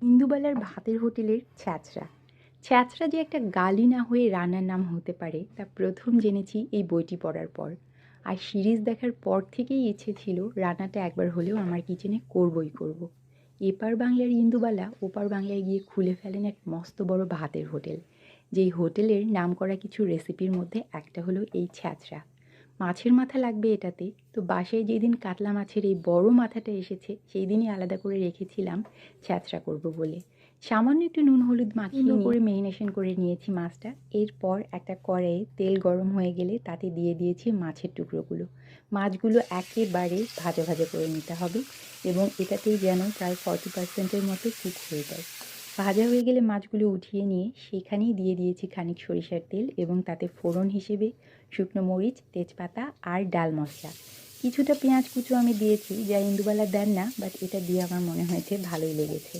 ইন্দুবালার ভাতের হোটেলের ছ্যাঁচড়া। ছ্যাঁচড়া যে একটা গালি না হয়ে রান্নার নাম হতে পারে তা প্রথম জেনেছি এই বইটি পড়ার পর। আর সিরিজ দেখার পর থেকেই ইচ্ছে ছিল রান্নাটা একবার হলেও আমার কিচেনে করবই করব। এপার বাংলার ইন্দুবালা ওপার বাংলায় গিয়ে খুলে ফেলেন এক মস্ত বড় ভাতের হোটেল, যেই হোটেলের নামকরা কিছু রেসিপির মধ্যে একটা হলো এই ছ্যাঁচড়া। মাছের মাথা লাগবে এটাতে, তো বাসায় যেদিন কাতলা মাছের এই বড় মাথাটা এসেছে সেই দিনই আলাদা করে রেখেছিলাম ছ্যাঁচড়া করব বলে। সামান্য একটু নুন হলুদ মাখিয়ে করে মেরিনেশন করে নিয়েছি মাছটা। এরপর একটা কড়াইয়ে তেল গরম হয়ে গেলে তাতে দিয়ে দিয়েছি মাছের টুকরোগুলো। মাছগুলো একেবারে ভাজা ভাজা করে নিতে হবে এবং এটাতেই যেন প্রায় 40%-এর মতো কুক হয়ে যায়। ভাজা হয়ে গেলে মাছগুলো উঠিয়ে নিয়ে সেখানেই দিয়ে দিয়েছি খানিক সরিষার তেল এবং তাতে ফোড়ন হিসেবে শুকনো মরিচ, তেজপাতা আর ডাল মশলা। কিছুটা পেঁয়াজ কুচো আমি দিয়েছি, যা ইন্দুবালা দেন না, বাট এটা দিয়ে আমার মনে হয়েছে ভালোই লেগেছে।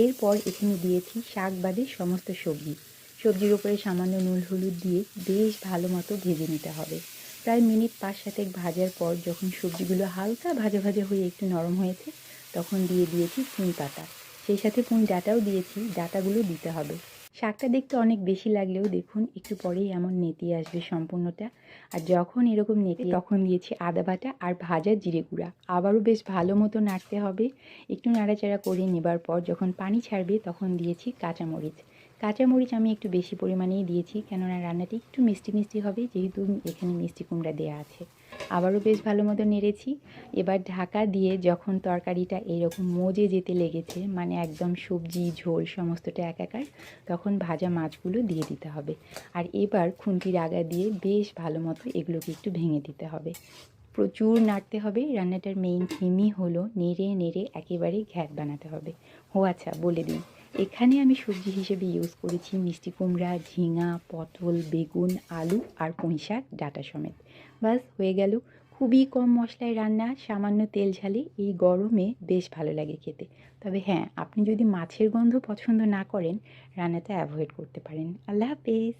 এরপর এখানে দিয়েছি শাক বাদে সমস্ত সবজি। সবজির উপরে সামান্য নুন হলুদ দিয়ে বেশ ভালো মতো ভেজে নিতে হবে। প্রায় মিনিট 5-7 ভাজার পর যখন সবজিগুলো হালকা ভাজা ভাজা হয়ে একটু নরম হয়েছে তখন দিয়ে দিয়েছি পুঁই পাতা। সেই সাথে পুঁই ডাঁটাও দিয়েছি, ডাঁটাগুলো দিতে হবে। শাকটা দেখতে অনেক বেশি লাগলেও দেখুন একটু পরেই এমন নেতিয়ে আসবে সম্পূর্ণটা। আর যখন এরকম নেতিয়ে তখন দিয়েছি আদা বাটা আর ভাজা জিরে গুঁড়া। আবারও বেশ ভালো মতো নাড়তে হবে। একটু নাড়াচাড়া করে নেবার পর যখন পানি ছাড়বে তখন দিয়েছি কাঁচামরিচ। কাঁচামরিচ আমি একটু বেশি পরিমাণেই দিয়েছি, কেননা রান্নাটি একটু মিষ্টি মিষ্টি হবে, যেহেতু এখানে মিষ্টি কুমড়া দেওয়া আছে। আবারও বেশ ভালো মতো নেড়েছি। এবার ঢাকা দিয়ে যখন তরকারিটা এরকম মজে যেতে লেগেছে, মানে একদম সবজি ঝোল সমস্তটা একাকার, তখন ভাজা মাছগুলো দিয়ে দিতে হবে। আর এবার খুন্তির আগা দিয়ে বেশ ভালো মতো এগুলোকে একটু ভেঙে দিতে হবে। প্রচুর নাড়তে হবে। রান্নাটার মেইন থিমই হলো নেড়ে নেড়ে একেবারে ঘ্যাট বানাতে হবে। ও আচ্ছা, বলে দিই, এখানে আমি সবজি হিসেবে ইউজ করেছি মিষ্টি কুমড়া, ঝিঙা, পটল, বেগুন, আলু আর পুঁই শাক ডাঁটা সমেত। বাস হয়ে গেল। খুবই কম মশলায় রান্না, সামান্য তেল ঝালে এই গরমে বেশ ভালো লাগে খেতে। তবে হ্যাঁ, আপনি যদি মাছের গন্ধ পছন্দ না করেন রান্নাটা অ্যাভয়েড করতে পারেন। আল্লাহ হাফেজ।